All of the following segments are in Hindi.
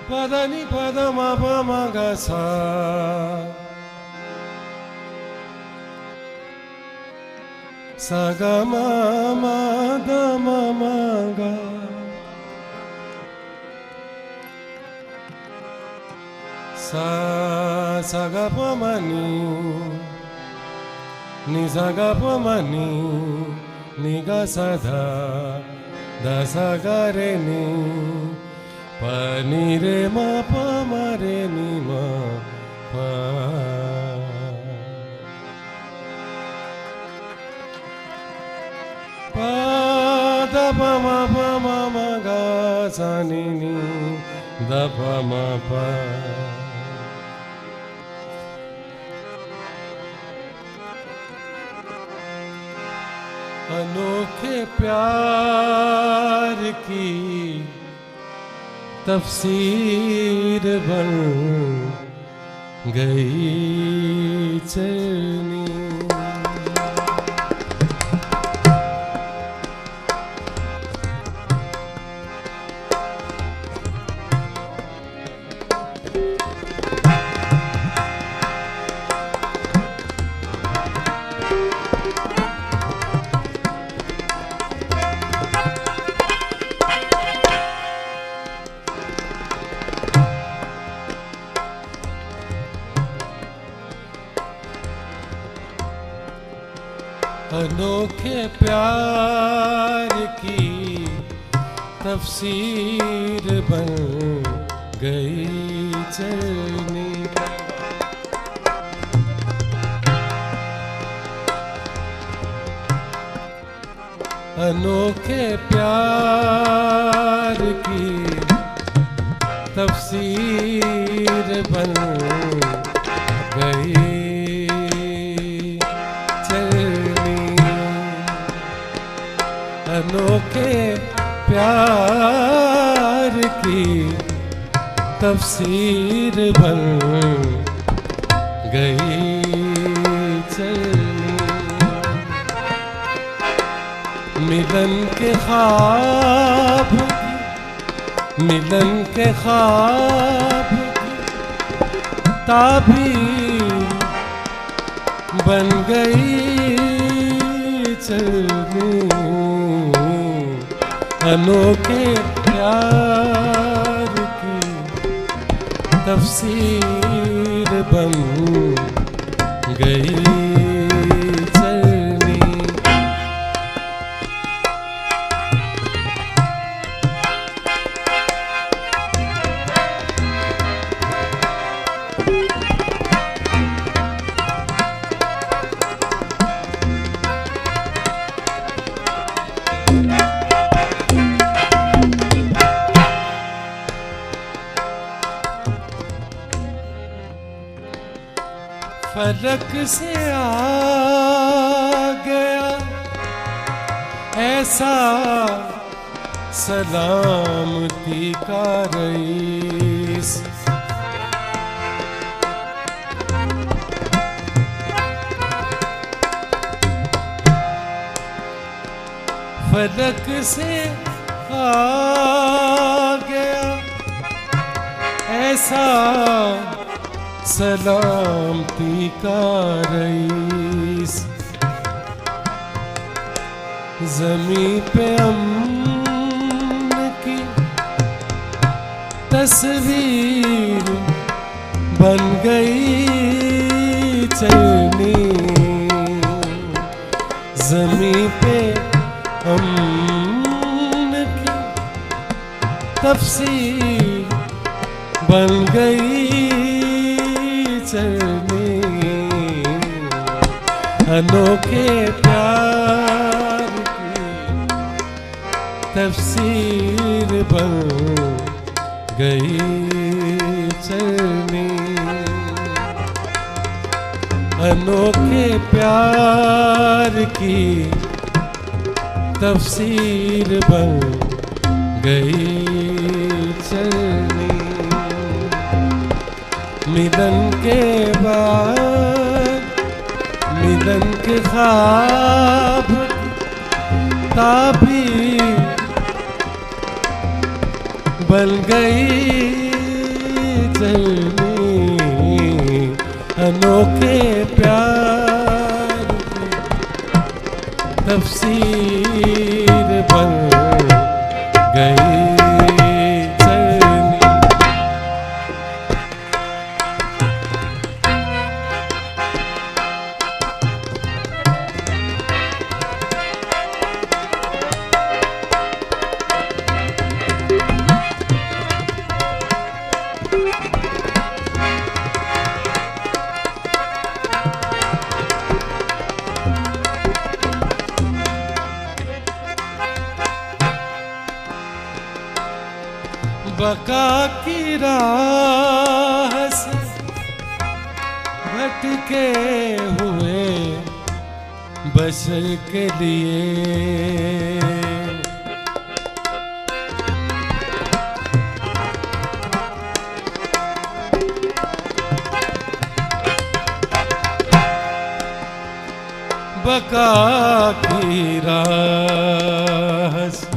Padani padama pamaga sa saga mama dama maga sa saga pamani ni saga pamani ni ga sada da saga re ni pa ni re ma pa ma re ni ma pa pa da pa ma ga sa ni ni da pa ma pa अनोखे प्यार की तफसीर बन गई चलनी अनोखे प्यार की तफसीर बन गई चलनी अनोखे प्यार की तफसीर बन गई अनोखे प्यार की तफसीर बन गई चलनी मिलन के ख्वाब ताबीर बन गई चलनी अनोखे प्यार की तफसीर बन गई चलनी फलक से आ गया ऐसा सलामती का रईस फलक से आ गया ऐसा सलामती का रईस ज़मीं पे अमन की तस्वीर बन गई चलनी ज़मीं पे अमन की तफसीर बन गई चलनी, अनोखे प्यार की तफसीर बन गई चलनी, अनोखे प्यार की तफसीर बन गई चलनी। मिलन के बाद मिलन के ख्वाब ताबीर बन गई चलनी, अनोखे प्यार की तफसीर बन गई चलनी। बका की राह से भटके हुए बशर के लिए बका की राह से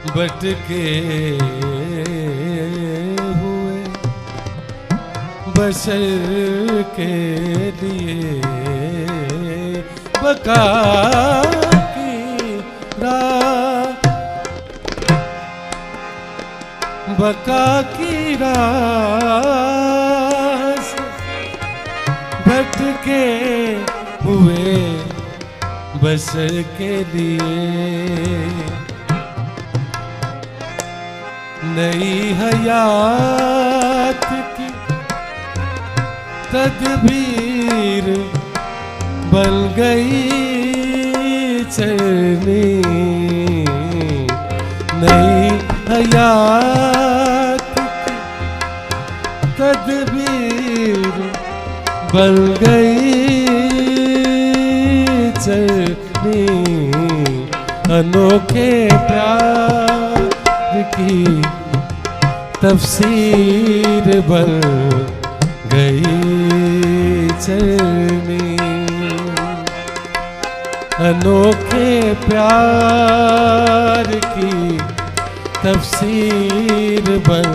भटके हुए बशर के लिए बका की राह, बका की राह से भटके हुए बशर के लिए नई हयात की तदबीर बन गई चलनी, नई हयात की तदबीर बन गई चलनी, अनोखे प्यार की तफसीर बन गई चलनी, अनोखे प्यार की तफसीर बन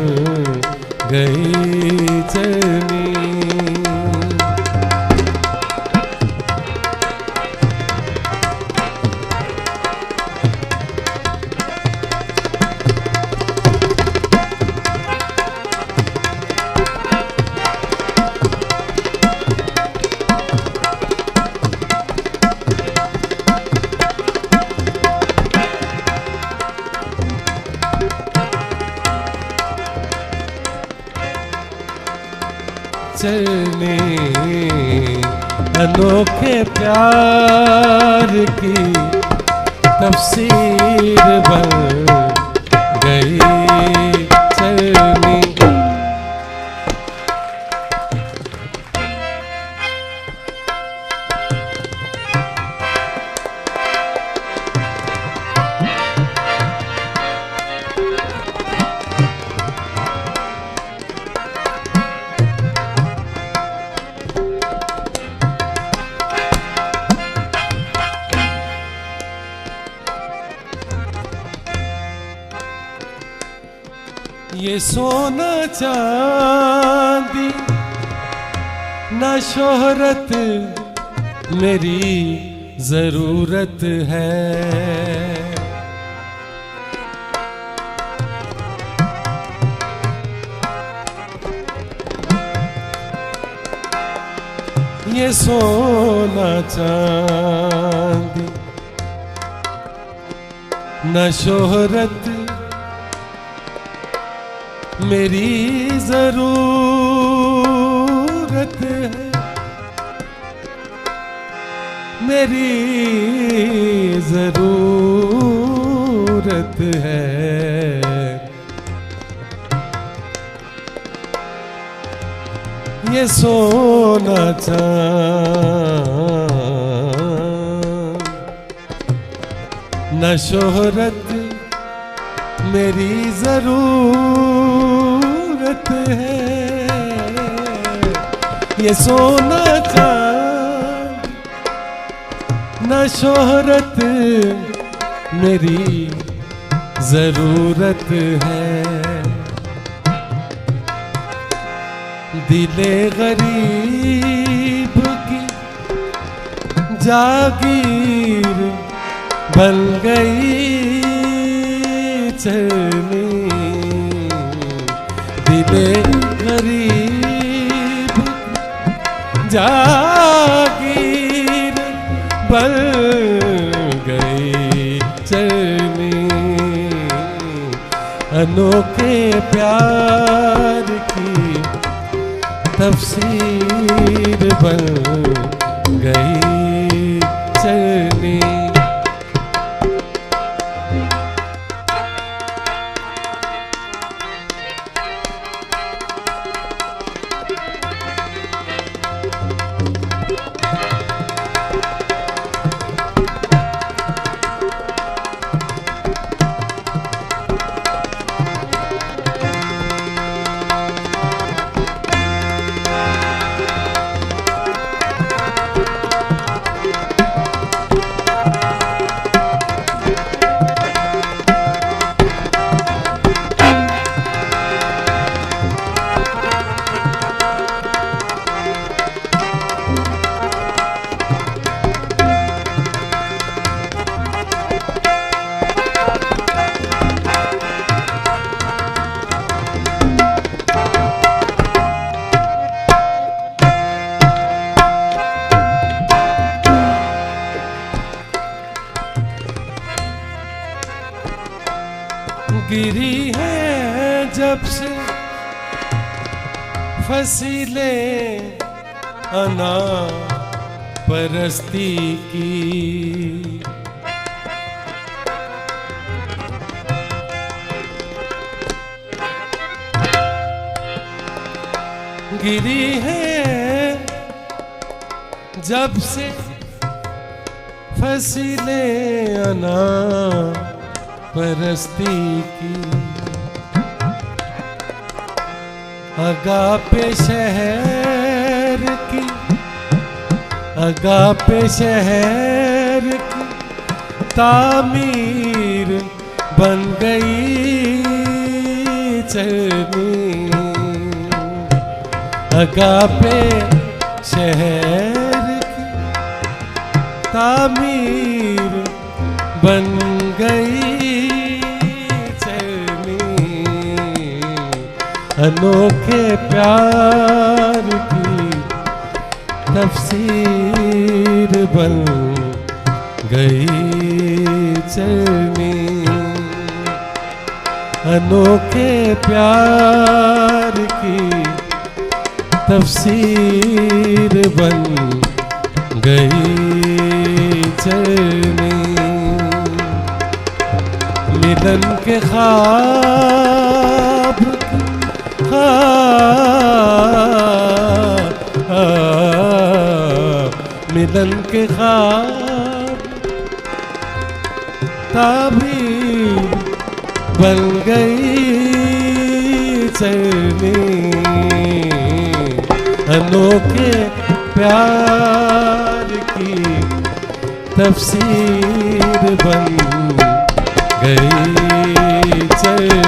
गई चलनी। चलनी, अनोखे प्यार की तफसीर बन गई चलनी। ये सोना चांदी ना शोहरत मेरी जरूरत है, ये सोना चांदी न शोहरत मेरी जरूरत है, मेरी जरूरत है। ये सोना चांद न शोहरत मेरी जरूरत है। ये सोना चांद न शोहरत मेरी जरूरत है। दिले गरीब की जागीर बन गई चलनी, दिले गरीब जागीर बन गई चलनी। अनोखे प्यार की तफसीर बन गई चलनी। गिरी है जब से फसीलें अना परस्ती की, गिरी है जब से फसीलें अना परस्ती की। अगापे शहर की, अगापे शहर की तामीर बन गई चलनी। अगापे शहर की तामीर बन गई अनोखे प्यार की तफसीर बन गई चलनी। अनोखे प्यार की तफसीर बन गई चलनी। मिलन के ख्वाब मिलन के ख्वाब ताबीर बन गई चलनी। अनोखे प्यार की तफसीर बन गई चलनी।